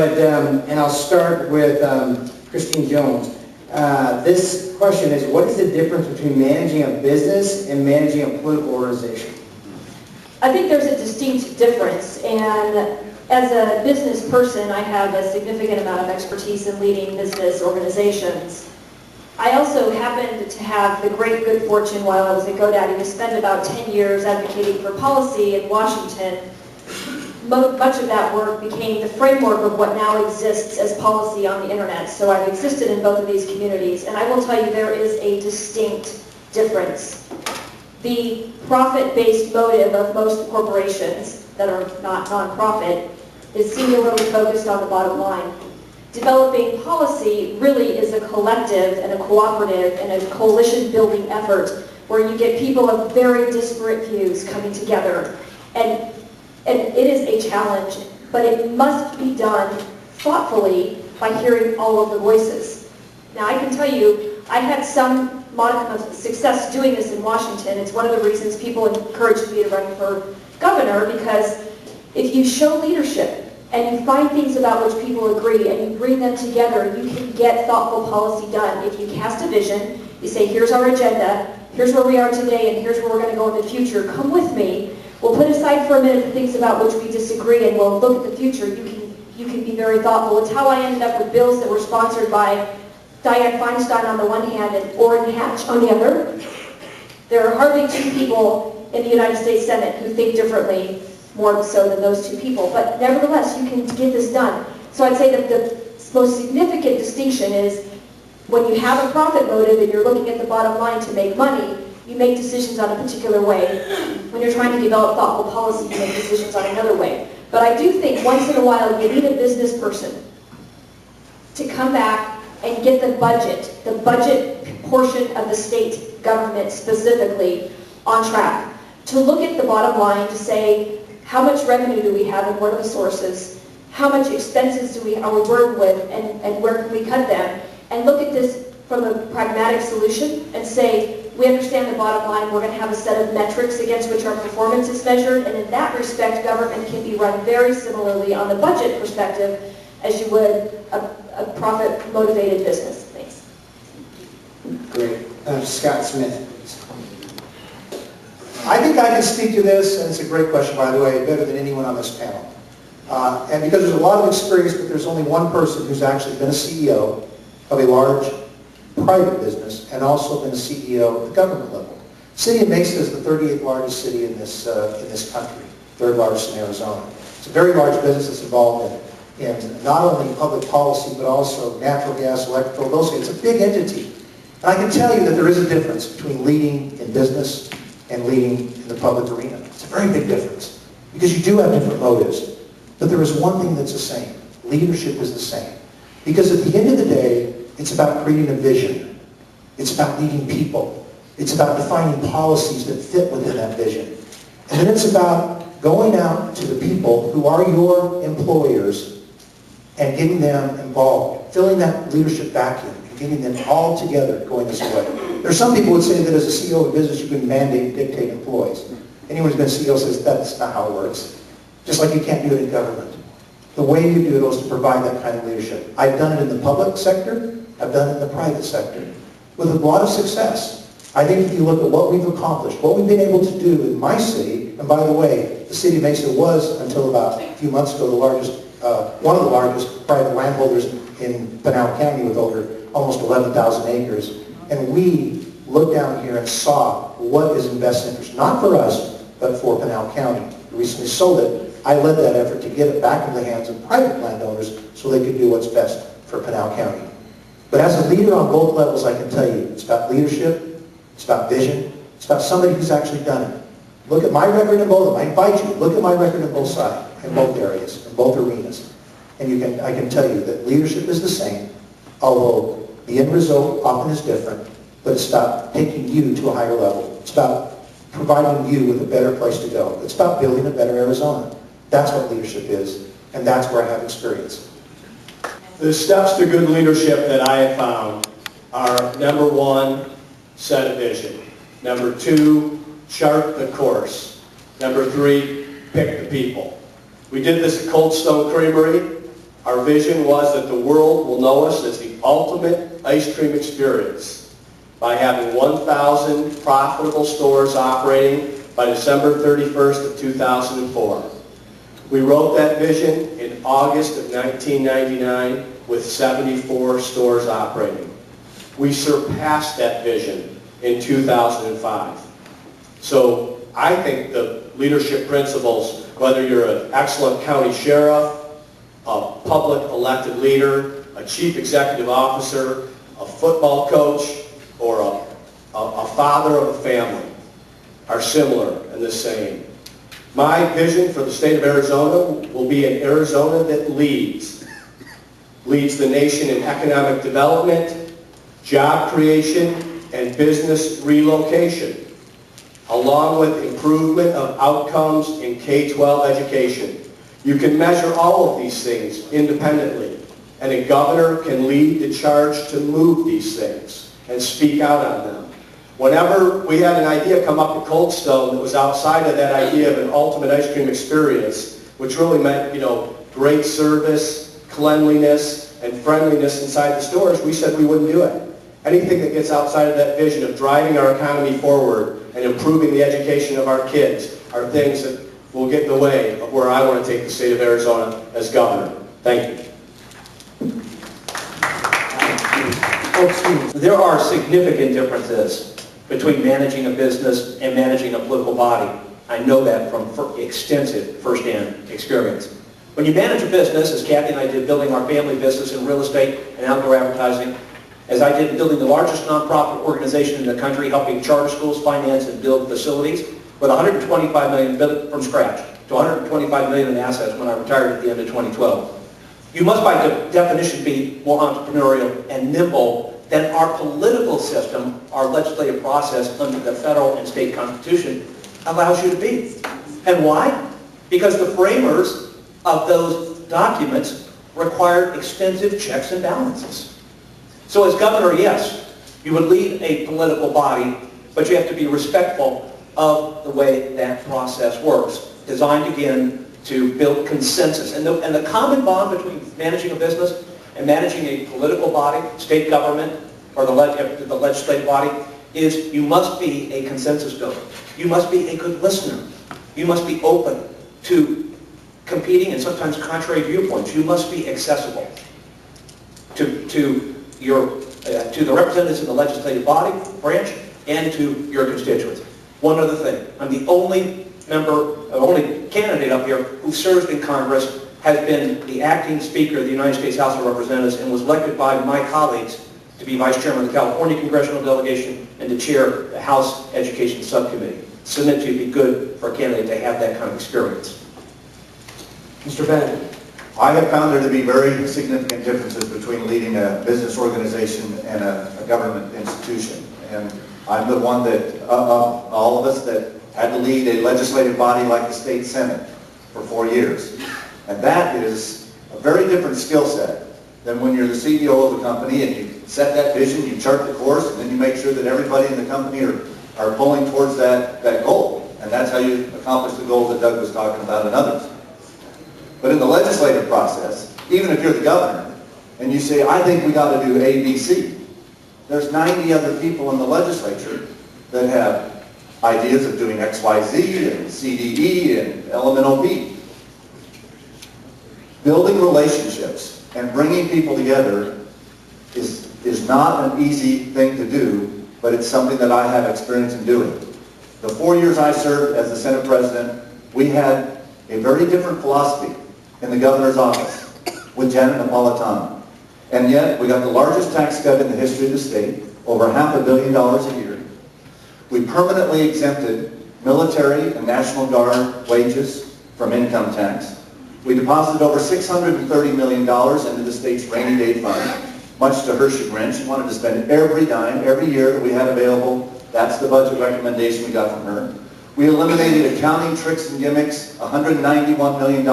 but, and I'll start with Christine Jones. This question is, what is the difference between managing a business and managing a political organization? I think there's a distinct difference, and as a business person, I have a significant amount of expertise in leading business organizations. I also happened to have the great good fortune while I was at GoDaddy to spend about 10 years advocating for policy in Washington. Much of that work became the framework of what now exists as policy on the internet. So I've existed in both of these communities, and I will tell you there is a distinct difference. The profit-based motive of most corporations that are not nonprofit is singularly focused on the bottom line. Developing policy really is a collective and a cooperative and a coalition-building effort where you get people of very disparate views coming together. And it is a challenge, but it must be done thoughtfully by hearing all of the voices. Now, I can tell you, I had some modicum of success doing this in Washington. It's one of the reasons people encouraged me to run for governor, because if you show leadership and you find things about which people agree and you bring them together, you can get thoughtful policy done. If you cast a vision, you say, here's our agenda, here's where we are today, and here's where we're going to go in the future. Come with me. We'll put aside for a minute the things about which we disagree, and we'll look at the future. You can be very thoughtful. It's how I ended up with bills that were sponsored by Dianne Feinstein on the one hand and Orrin Hatch on the other. There are hardly two people in the United States Senate who think differently, more so than those two people. But nevertheless, you can get this done. So I'd say that the most significant distinction is when you have a profit motive and you're looking at the bottom line to make money, you make decisions on a particular way. When you're trying to develop thoughtful policy, you make decisions on another way. But I do think once in a while you need a business person to come back and get the budget portion of the state government specifically on track. To look at the bottom line, to say, how much revenue do we have and what are the sources? How much expenses are we burdened with and where can we cut them? And look at this from a pragmatic solution and say, we understand the bottom line, we're going to have a set of metrics against which our performance is measured, and in that respect, government can be run very similarly on the budget perspective as you would a profit-motivated business. Thanks. Great. Scott Smith. I think I can speak to this, and it's a great question, by the way, better than anyone on this panel. And because there's a lot of experience, but there's only one person who's actually been a CEO of a large private business and also been a CEO at the government level. The city of Mesa is the 38th largest city in this country, third largest in Arizona. It's a very large business that's involved in not only public policy, but also natural gas, electrical, those things. It's a big entity. And I can tell you that there is a difference between leading in business and leading in the public arena. It's a very big difference because you do have different motives. But there is one thing that's the same. Leadership is the same. Because at the end of the day, it's about creating a vision. It's about leading people. It's about defining policies that fit within that vision. And then it's about going out to the people who are your employers and getting them involved, filling that leadership vacuum and getting them all together going this way. There are some people who would say that as a CEO of a business, you can mandate, dictate employees. Anyone who's been a CEO says that's not how it works. Just like you can't do it in government. The way you do it is to provide that kind of leadership. I've done it in the public sector. I've done it in the private sector with a lot of success. I think if you look at what we've accomplished, what we've been able to do in my city, and by the way, the city of Mesa was, until about a few months ago, the largest, one of the largest private landholders in Pinal County with over almost 11,000 acres. And we looked down here and saw what is in best interest, not for us, but for Pinal County. We recently sold it. I led that effort to get it back in the hands of private landowners so they could do what's best for Pinal County. But as a leader on both levels, I can tell you, it's about leadership, it's about vision, it's about somebody who's actually done it. Look at my record in both of them. I invite you, look at my record in both sides, in both areas, in both arenas. And I can tell you that leadership is the same, although the end result often is different, but it's about taking you to a higher level. It's about providing you with a better place to go. It's about building a better Arizona. That's what leadership is, and that's where I have experience. The steps to good leadership that I have found are, number one, set a vision. Number two, chart the course. Number three, pick the people. We did this at Cold Stone Creamery. Our vision was that the world will know us as the ultimate ice cream experience by having 1,000 profitable stores operating by December 31st of 2004. We wrote that vision in August of 1999 with 74 stores operating. We surpassed that vision in 2005. So I think the leadership principles, whether you're an excellent county sheriff, a public elected leader, a chief executive officer, a football coach, or a father of a family, are similar and the same. My vision for the state of Arizona will be an Arizona that leads the nation in economic development, job creation, and business relocation, along with improvement of outcomes in K-12 education. You can measure all of these things independently, and a governor can lead the charge to move these things and speak out on them. Whenever we had an idea come up at Cold Stone that was outside of that idea of an ultimate ice cream experience, which really meant, great service, cleanliness, and friendliness inside the stores, we said we wouldn't do it. Anything that gets outside of that vision of driving our economy forward and improving the education of our kids are things that will get in the way of where I want to take the state of Arizona as governor. Thank you. There are significant differences between managing a business and managing a political body. I know that from extensive first-hand experience. When you manage a business, as Kathy and I did building our family business in real estate and outdoor advertising, as I did building the largest nonprofit organization in the country, helping charter schools finance and build facilities, with $125 million built from scratch to $125 million in assets when I retired at the end of 2012. You must by definition be more entrepreneurial and nimble than our political system, our legislative process under the federal and state constitution allows you to be. And why? Because the framers of those documents required extensive checks and balances. So as governor, yes, you would lead a political body, but you have to be respectful of the way that process works, designed again to build consensus. And the common bond between managing a business and managing a political body, state government, or the legislative body, is you must be a consensus builder. You must be a good listener. You must be open to competing and sometimes contrary viewpoints. You must be accessible to the representatives in the legislative body branch and to your constituents. One other thing, I'm the only candidate up here who served in Congress, has been the acting Speaker of the United States House of Representatives, and was elected by my colleagues to be Vice Chairman of the California Congressional Delegation and to chair the House Education Subcommittee. Submit to you, it'd be good for a candidate to have that kind of experience. Mr. Bennett. I have found there to be very significant differences between leading a business organization and a government institution. And I'm the one that, all of us that had to lead a legislative body like the state Senate for 4 years. And that is a very different skill set than when you're the CEO of a company and you set that vision, you chart the course, and then you make sure that everybody in the company are pulling towards that goal. And that's how you accomplish the goals that Doug was talking about and others. But in the legislative process, even if you're the governor, and you say, I think we got to do A, B, C, there's 90 other people in the legislature that have ideas of doing X, Y, Z, and CDE, and LMNOP. Building relationships and bringing people together is not an easy thing to do, but it's something that I have experience in doing. The 4 years I served as the Senate President, we had a very different philosophy in the governor's office with Janet Napolitano. And yet, we got the largest tax cut in the history of the state, over $500 million a year. We permanently exempted military and National Guard wages from income tax. We deposited over $630 million into the state's rainy day fund, much to her chagrin. She wanted to spend every dime, every year that we had available. That's the budget recommendation we got from her. We eliminated accounting tricks and gimmicks, $191 million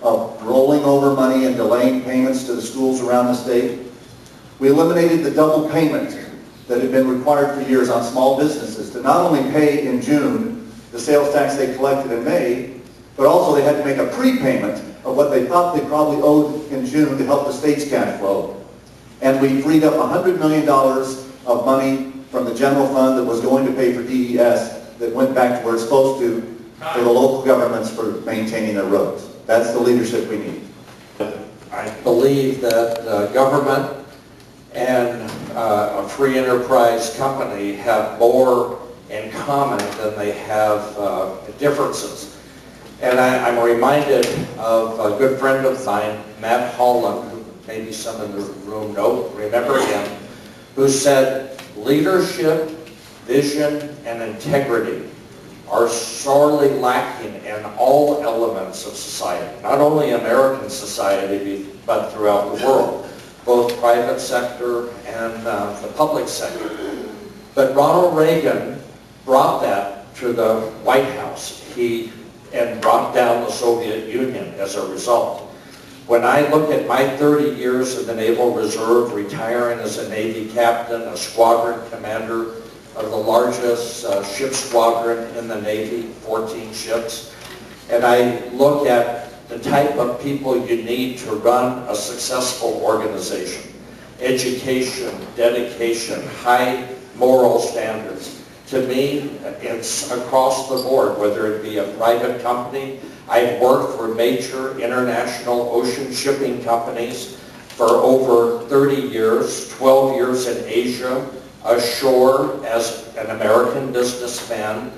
of rolling over money and delaying payments to the schools around the state. We eliminated the double payment that had been required for years on small businesses to not only pay in June the sales tax they collected in May, but also they had to make a prepayment of what they thought they probably owed in June to help the state's cash flow. And we freed up $100 million of money from the general fund that was going to pay for DES that went back to where it's supposed to for the local governments for maintaining their roads. That's the leadership we need. I believe that government and a free enterprise company have more in common than they have differences. And I'm reminded of a good friend of mine, Matt Holland, who maybe some in the room remember him, who said, leadership, vision, and integrity are sorely lacking in all elements of society, not only American society, but throughout the world, both private sector and the public sector. But Ronald Reagan brought that to the White House. And brought down the Soviet Union as a result. When I look at my 30 years in the Naval Reserve, retiring as a Navy captain, a squadron commander of the largest ship squadron in the Navy, 14 ships, and I look at the type of people you need to run a successful organization, education, dedication, high moral standards. To me, it's across the board, whether it be a private company. I've worked for major international ocean shipping companies for over 30 years, 12 years in Asia, ashore as an American businessman,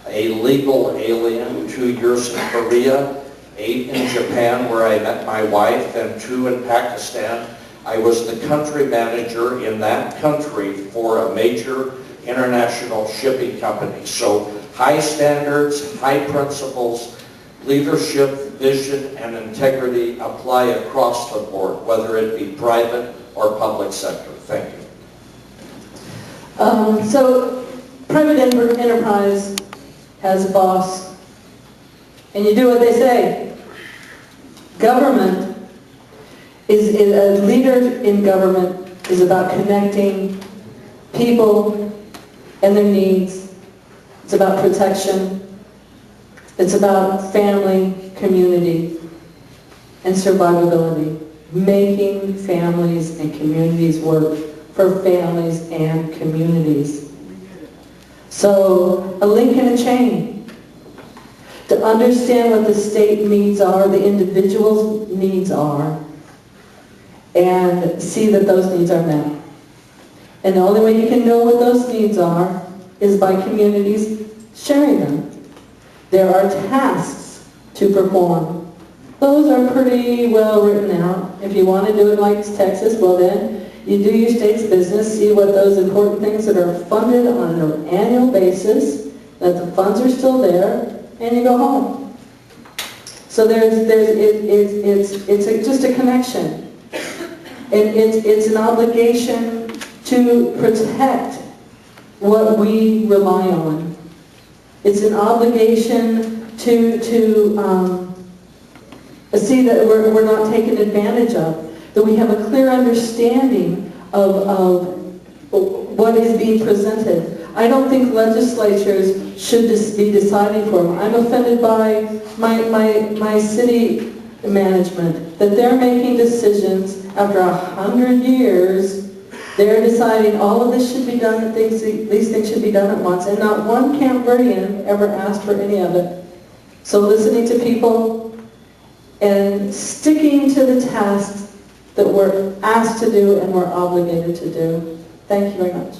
a legal alien, 2 years in Korea, 8 in Japan where I met my wife, and 2 in Pakistan. I was the country manager in that country for a major international shipping company. So high standards, high principles, leadership, vision, and integrity apply across the board, whether it be private or public sector. Thank you. So private enterprise has a boss, and you do what they say. Government is a leader in government is about connecting people and their needs. It's about protection. It's about family, community, and survivability. Making families and communities work for families and communities. So, a link in a chain. To understand what the state needs are, the individual's needs are, and see that those needs are met. And the only way you can know what those needs are is by communities sharing them. There are tasks to perform. Those are pretty well written out. If you want to do it like Texas, well then, you do your state's business, see what those important things that are funded on an annual basis, that the funds are still there, and you go home. So it's just a connection. And it's an obligation to protect what we rely on. It's an obligation to see that we're not taken advantage of, that we have a clear understanding of what is being presented. I don't think legislatures should just be deciding for them. I'm offended by my city management, that they're making decisions after 100 years. They're deciding all of this should be done, these things should be done at once, and not one Camp Verdean ever asked for any of it. So listening to people and sticking to the tasks that we're asked to do and we're obligated to do. Thank you very much.